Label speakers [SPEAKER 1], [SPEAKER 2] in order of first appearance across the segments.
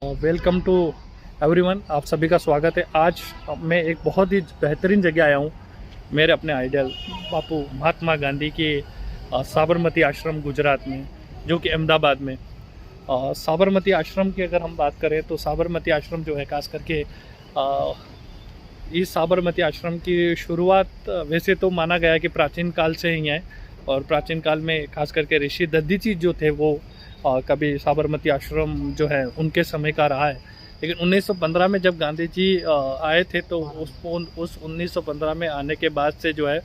[SPEAKER 1] Welcome to everyone. आप सभी का स्वागत है। आज मैं एक बहुत ही बेहतरीन जगह आया हूँ, मेरे अपने आइडियल बापू महात्मा गांधी के साबरमती आश्रम गुजरात में, जो कि अहमदाबाद में। साबरमती आश्रम की अगर हम बात करें तो साबरमती आश्रम जो है खास करके इस साबरमती आश्रम की शुरुआत वैसे तो माना गया है कि प्राचीन काल से ही है, और प्राचीन काल में खास करके ऋषि दधीची जो थे वो कभी साबरमती आश्रम जो है उनके समय का रहा है। लेकिन 1915 में जब गांधी जी आए थे तो उस 1915 में आने के बाद से जो है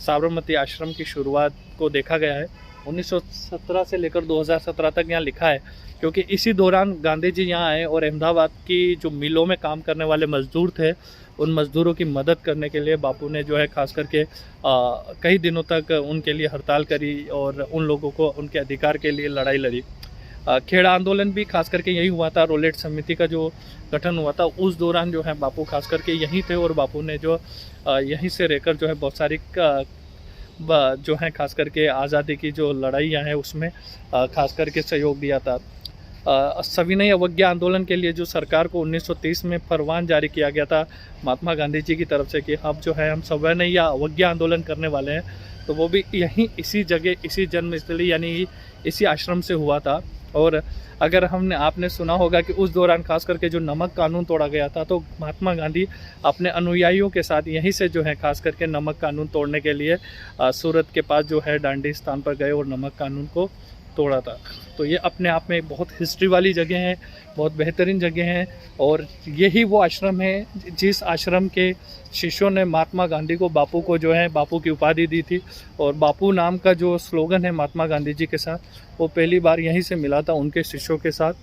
[SPEAKER 1] साबरमती आश्रम की शुरुआत को देखा गया है। 1917 से लेकर 2017 तक यहाँ लिखा है, क्योंकि इसी दौरान गांधी जी यहाँ आए और अहमदाबाद की जो मिलों में काम करने वाले मजदूर थे उन मज़दूरों की मदद करने के लिए बापू ने जो है खास करके कई दिनों तक उनके लिए हड़ताल करी और उन लोगों को उनके अधिकार के लिए लड़ाई लड़ी। खेड़ा आंदोलन भी खास करके यही हुआ था। रोलेट समिति का जो गठन हुआ था उस दौरान जो है बापू खास करके यहीं थे, और बापू ने जो यहीं से रहकर जो है बहुत सारी जो है खास करके आज़ादी की जो लड़ाइयाँ हैं उसमें खास करके सहयोग दिया था। सविनय अवज्ञा आंदोलन के लिए जो सरकार को 1930 में फरमान जारी किया गया था महात्मा गांधी जी की तरफ से कि अब जो है हम सविनय या अवज्ञा आंदोलन करने वाले हैं, तो वो भी यहीं इसी जगह इसी जन्मस्थली यानी इसी आश्रम से हुआ था। और अगर आपने सुना होगा कि उस दौरान खास करके जो नमक कानून तोड़ा गया था, तो महात्मा गांधी अपने अनुयायियों के साथ यहीं से जो है खास करके नमक कानून तोड़ने के लिए सूरत के पास जो है डांडी स्थान पर गए और नमक कानून को तोड़ा था। तो ये अपने आप में बहुत हिस्ट्री वाली जगह है, बहुत बेहतरीन जगह है, और यही वो आश्रम है जिस आश्रम के शिष्यों ने महात्मा गांधी को बापू को जो है बापू की उपाधि दी थी। और बापू नाम का जो स्लोगन है महात्मा गांधी जी के साथ, वो पहली बार यहीं से मिला था उनके शिष्यों के साथ,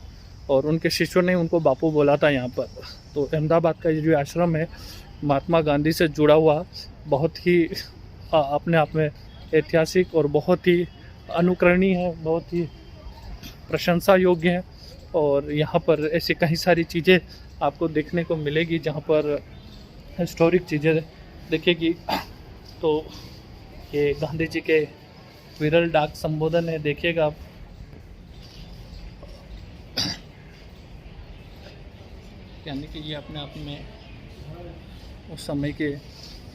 [SPEAKER 1] और उनके शिष्यों ने उनको बापू बोला था यहाँ पर। तो अहमदाबाद का ये जो आश्रम है महात्मा गांधी से जुड़ा हुआ, बहुत ही अपने आप में ऐतिहासिक और बहुत ही अनुकरणीय है, बहुत ही प्रशंसा योग्य है। और यहाँ पर ऐसी कई सारी चीज़ें आपको देखने को मिलेगी जहाँ पर हिस्टोरिक चीज़ें दिखेगी। तो ये गांधी जी के विरल डाक संबोधन है, देखिएगा आप। यानी कि ये अपने आप में उस समय के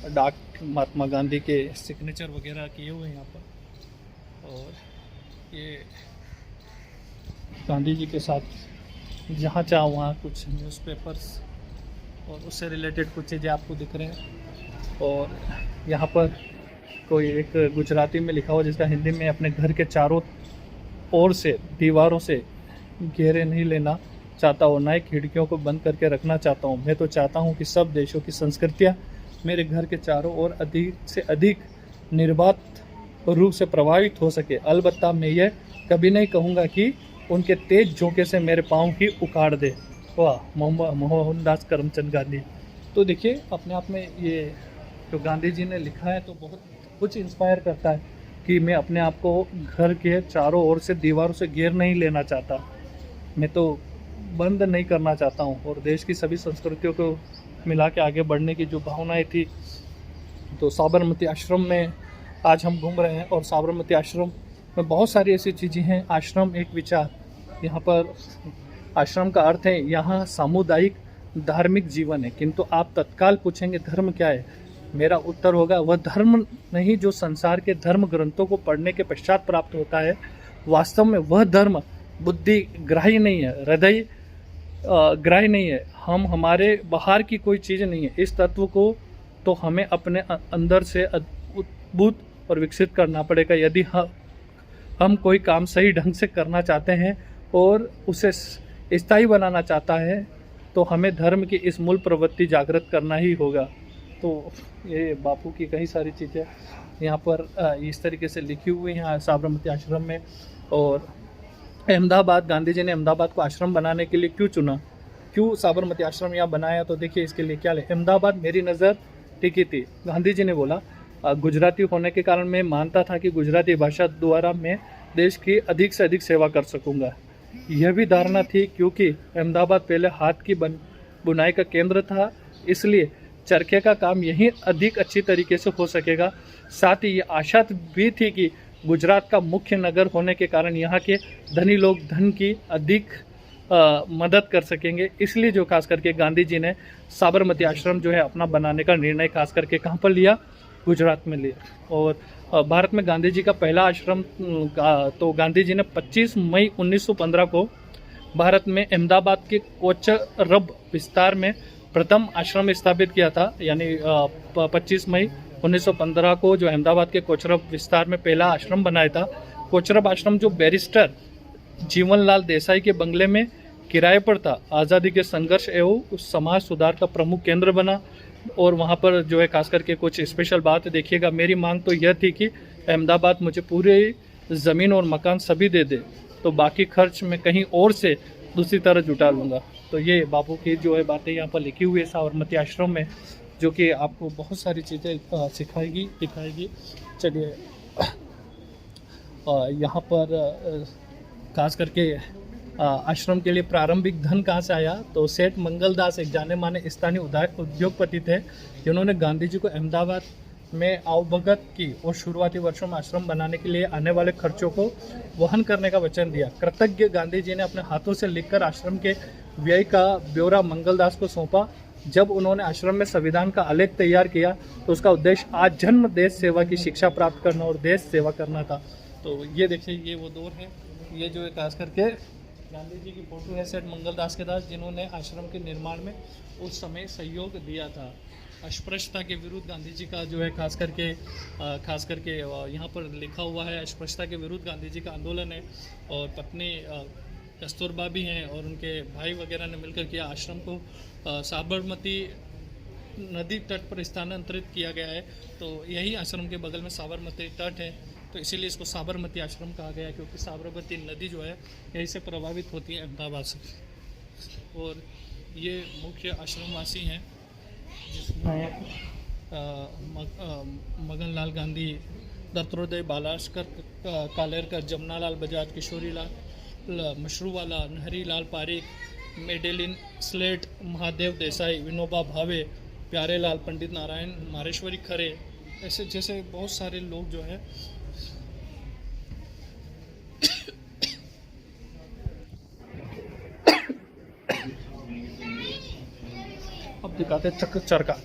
[SPEAKER 1] डाक महात्मा गांधी के सिग्नेचर वगैरह किए हुए हैं यहाँ पर। और ये गांधी जी के साथ जहाँ चाहो वहाँ कुछ न्यूज़पेपर्स और उससे रिलेटेड कुछ चीज़ें आपको दिख रहे हैं। और यहाँ पर कोई एक गुजराती में लिखा हुआ जिसका हिंदी में, अपने घर के चारों ओर से दीवारों से घेरे नहीं लेना चाहता हूँ, ना ही खिड़कियों को बंद करके रखना चाहता हूँ। मैं तो चाहता हूँ कि सब देशों की संस्कृतियाँ मेरे घर के चारों ओर अधिक से अधिक निर्बाध रूप से प्रभावित हो सके। अलबत्ता मैं ये कभी नहीं कहूँगा कि उनके तेज झोंके से मेरे पाँव ही उखाड़ दे। वाह, मोहनदास करमचंद गांधी। तो देखिए अपने आप में ये जो गांधी जी ने लिखा है तो बहुत कुछ इंस्पायर करता है कि मैं अपने आप को घर के चारों ओर से दीवारों से घेर नहीं लेना चाहता, मैं तो बंद नहीं करना चाहता हूँ, और देश की सभी संस्कृतियों को मिला के आगे बढ़ने की जो भावनाएं थी। तो साबरमती आश्रम में आज हम घूम रहे हैं, और साबरमती आश्रम में बहुत सारी ऐसी चीज़ें हैं। आश्रम एक विचार, यहाँ पर आश्रम का अर्थ है यहाँ सामुदायिक धार्मिक जीवन है। किंतु आप तत्काल पूछेंगे धर्म क्या है, मेरा उत्तर होगा वह धर्म नहीं जो संसार के धर्म ग्रंथों को पढ़ने के पश्चात प्राप्त होता है। वास्तव में वह धर्म बुद्धि ग्राही नहीं है, हृदय ग्राही नहीं है, हम हमारे बाहर की कोई चीज़ नहीं है। इस तत्व को तो हमें अपने अंदर से उद्भूत और विकसित करना पड़ेगा। यदि हम कोई काम सही ढंग से करना चाहते हैं और उसे स्थायी बनाना चाहता है, तो हमें धर्म की इस मूल प्रवृत्ति जागृत करना ही होगा। तो ये बापू की कई सारी चीज़ें यहाँ पर इस तरीके से लिखी हुई हैं साबरमती आश्रम में। और अहमदाबाद, गांधी जी ने अहमदाबाद को आश्रम बनाने के लिए क्यों चुना, क्यों साबरमती आश्रम यहाँ बनाया, तो देखिए इसके लिए क्या अहमदाबाद मेरी नज़र टिकी थी। गांधी जी ने बोला गुजराती होने के कारण मैं मानता था कि गुजराती भाषा द्वारा मैं देश की अधिक से अधिक सेवा कर सकूंगा। यह भी धारणा थी क्योंकि अहमदाबाद पहले हाथ की बुनाई का केंद्र था, इसलिए चरखे का काम यहीं अधिक अच्छी तरीके से हो सकेगा। साथ ही ये आशा भी थी कि गुजरात का मुख्य नगर होने के कारण यहाँ के धनी लोग धन की अधिक मदद कर सकेंगे। इसलिए जो खास करके गांधी जी ने साबरमती आश्रम जो है अपना बनाने का निर्णय खास करके कहाँ पर लिया, गुजरात में लिया। और भारत में गांधी जी का पहला आश्रम तो गांधी जी ने 25 मई 1915 को भारत में अहमदाबाद के कोचरब विस्तार में प्रथम आश्रम स्थापित किया था। यानी 25 मई 1915 को जो अहमदाबाद के कोचरब विस्तार में पहला आश्रम बनाया था। कोचरब आश्रम जो बैरिस्टर जीवनलाल देसाई के बंगले में किराए पर था, आज़ादी के संघर्ष एवं उस समाज सुधार का प्रमुख केंद्र बना। और वहाँ पर जो है खास करके कुछ स्पेशल बात देखिएगा, मेरी मांग तो यह थी कि अहमदाबाद मुझे पूरे ज़मीन और मकान सभी दे दे, तो बाकी खर्च मैं कहीं और से दूसरी तरह जुटा लूँगा। तो ये बापू की जो है बातें यहाँ पर लिखी हुई है साबरमती आश्रम में, जो कि आपको बहुत सारी चीज़ें सिखाएगी दिखाएगी। चलिए यहाँ पर खास करके आश्रम के लिए प्रारंभिक धन कहाँ से आया, तो सेठ मंगलदास एक जाने माने स्थानीय उद्योगपति थे, जिन्होंने गांधी जी को अहमदाबाद में अवगत की और शुरुआती वर्षों में आश्रम बनाने के लिए आने वाले खर्चों को वहन करने का वचन दिया। कृतज्ञ गांधी जी ने अपने हाथों से लिखकर आश्रम के व्यय का ब्यौरा मंगलदास को सौंपा। जब उन्होंने आश्रम में संविधान का आलेख तैयार किया तो उसका उद्देश्य आज जन्म देश सेवा की शिक्षा प्राप्त करना और देश सेवा करना था। तो ये देखिए, ये वो दौर है, ये जो है खास करके गांधी जी की फोटो है सेठ मंगलदास के दास, जिन्होंने आश्रम के निर्माण में उस समय सहयोग दिया था। अस्पृश्यता के विरुद्ध गांधी जी का जो है खास करके यहाँ पर लिखा हुआ है, अस्पृश्यता के विरुद्ध गांधी जी का आंदोलन है। और पत्नी कस्तूरबा भी हैं और उनके भाई वगैरह ने मिलकर किया। आश्रम को साबरमती नदी तट पर स्थानांतरित किया गया है, तो यही आश्रम के बगल में साबरमती तट है, तो इसीलिए इसको साबरमती आश्रम कहा गया, क्योंकि साबरमती नदी जो है यहीं से प्रभावित होती है, अहमदाबाद से। और ये मुख्य आश्रमवासी हैं, जिसमें मगन लाल गांधी, दत्तोदय बालास्कर कालेरकर, जमनालाल बजाज, किशोरी लाल मशरूवाला, नहरी लाल पारिक, मेडेलिन स्लेट, महादेव देसाई, विनोबा भावे, प्यारे लाल, पंडित नारायण, मारेश्वरी खरे, ऐसे जैसे बहुत सारे लोग जो है अब दिखाते चरखा।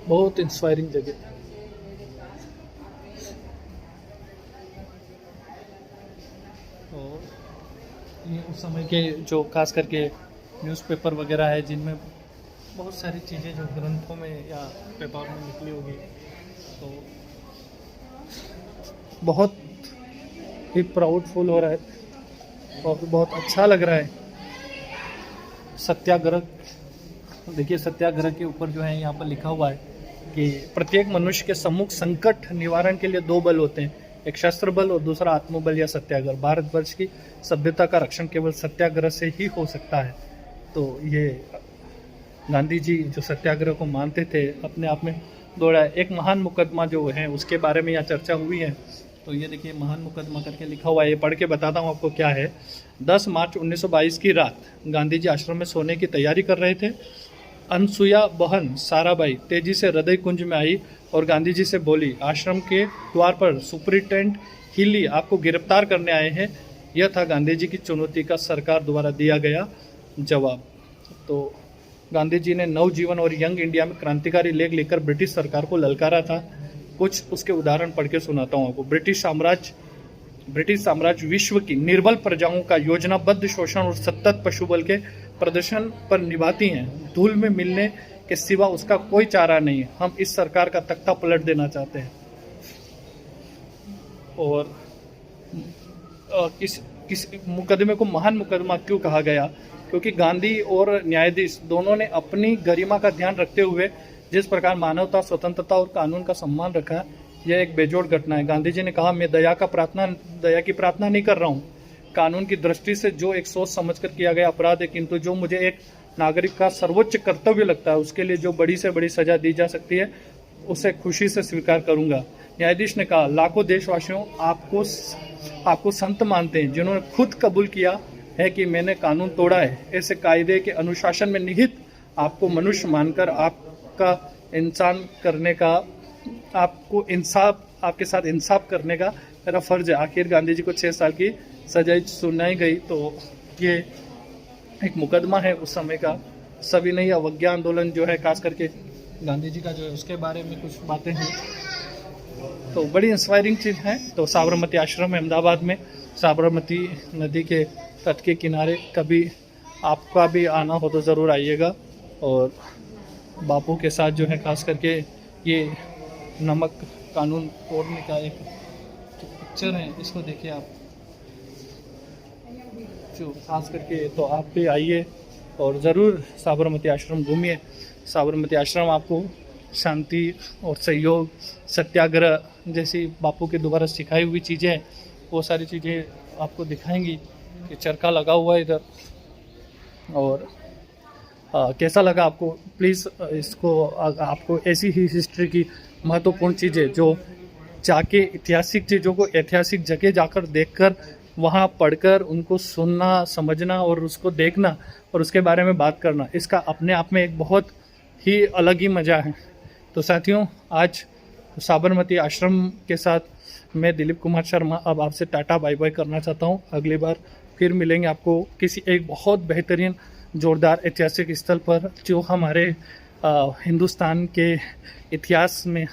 [SPEAKER 1] बहुत इंस्पायरिंग जगह। और ये उस समय के जो खास करके न्यूज़पेपर वगैरह है, जिनमें बहुत सारी चीज़ें जो ग्रंथों में या पेपर में निकली होगी, तो बहुत ही प्राउडफुल हो रहा है और बहुत अच्छा लग रहा है। सत्याग्रह देखिए, सत्याग्रह के ऊपर जो है यहाँ पर लिखा हुआ है कि प्रत्येक मनुष्य के सम्मुख संकट निवारण के लिए दो बल होते हैं, एक शस्त्र बल और दूसरा आत्मबल या सत्याग्रह। भारतवर्ष की सभ्यता का रक्षण केवल सत्याग्रह से ही हो सकता है। तो ये गांधी जी जो सत्याग्रह को मानते थे, अपने आप में दौड़ा। एक महान मुकदमा जो है उसके बारे में यहाँ चर्चा हुई है, तो ये देखिए महान मुकदमा करके लिखा हुआ है, ये पढ़ के बताता हूँ आपको क्या है। 10 मार्च 1922 की रात गांधी जी आश्रम में सोने की तैयारी कर रहे थे। अनसुया बहन साराबाई तेजी से हृदय कुंज में आई और गांधी जी से बोली, आश्रम के द्वार पर सुपरिटेंडेंट हिली आपको गिरफ्तार करने आए हैं। यह था गांधी जी की चुनौती का सरकार द्वारा दिया गया जवाब। तो गांधी जी ने नवजीवन और यंग इंडिया में क्रांतिकारी लेख लिखकर ब्रिटिश सरकार को ललकारा था। कुछ उसके उदाहरण पढ़ के सुनाता हूँ आपको। ब्रिटिश साम्राज्य विश्व की निर्बल प्रजाओं का योजनाबद्ध शोषण और सतत पशुबल के प्रदर्शन पर निभाती हैं। धूल में मिलने के सिवा उसका कोई चारा नहीं। हम इस सरकार का तख्ता पलट देना चाहते हैं। और किस मुकदमे को महान मुकदमा क्यों कहा गया, क्योंकि गांधी और न्यायाधीश दोनों ने अपनी गरिमा का ध्यान रखते हुए जिस प्रकार मानवता, स्वतंत्रता और कानून का सम्मान रखा, यह एक बेजोड़ घटना है। गांधी जी ने कहा, मैं दया की प्रार्थना नहीं कर रहा हूँ। कानून की दृष्टि से जो एक सोच समझकर किया गया अपराध है, किंतु जो मुझे एक नागरिक का सर्वोच्च कर्तव्य लगता है, उसके लिए जो बड़ी से बड़ी सजा दी जा सकती है, उसे खुशी से स्वीकार करूंगा। न्यायाधीश ने कहा, लाखों देशवासियों आपको संत मानते हैं, जिन्होंने खुद कबूल किया है कि मैंने कानून तोड़ा है। ऐसे कायदे के अनुशासन में निहित आपको मनुष्य मानकर आपका इंसान करने का आपको इंसाफ, आपके साथ इंसाफ करने का मेरा फ़र्ज़ है। आखिर गांधी जी को 6 साल की सज़ा सुनाई गई, तो ये एक मुकदमा है उस समय का। सविनय अवज्ञा आंदोलन जो है, खास करके गांधी जी का जो है, उसके बारे में कुछ बातें हैं, तो बड़ी इंस्पायरिंग चीज़ है। तो साबरमती आश्रम है अहमदाबाद में, साबरमती नदी के तट के किनारे। कभी आपका भी आना हो तो ज़रूर आइएगा। और बापू के साथ जो है, खास करके ये नमक कानून तोड़ने का एक पिक्चर है, इसको देखिए आप, जो खास करके तो आप भी आइए और ज़रूर साबरमती आश्रम घूमिए। साबरमती आश्रम आपको शांति और सहयोग, सत्याग्रह जैसी बापू के द्वारा सिखाई हुई चीज़ें हैं, वो सारी चीज़ें आपको दिखाएंगी। कि चरखा लगा हुआ है इधर। और कैसा लगा आपको, प्लीज़ इसको आपको ऐसी ही हिस्ट्री की महत्वपूर्ण चीज़ें जो जाके ऐतिहासिक चीज़ों को ऐतिहासिक जगह जाकर देखकर, वहाँ पढ़कर उनको सुनना, समझना और उसको देखना और उसके बारे में बात करना, इसका अपने आप में एक बहुत ही अलग ही मज़ा है। तो साथियों, आज साबरमती आश्रम के साथ मैं दिलीप कुमार शर्मा अब आपसे टाटा बाय बाय करना चाहता हूँ। अगली बार फिर मिलेंगे आपको किसी एक बहुत बेहतरीन जोरदार ऐतिहासिक स्थल पर, जो हमारे हिंदुस्तान के इतिहास में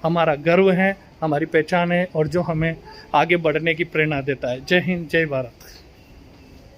[SPEAKER 1] हमारा गर्व है, हमारी पहचान है और जो हमें आगे बढ़ने की प्रेरणा देता है। जय हिंद, जय भारत।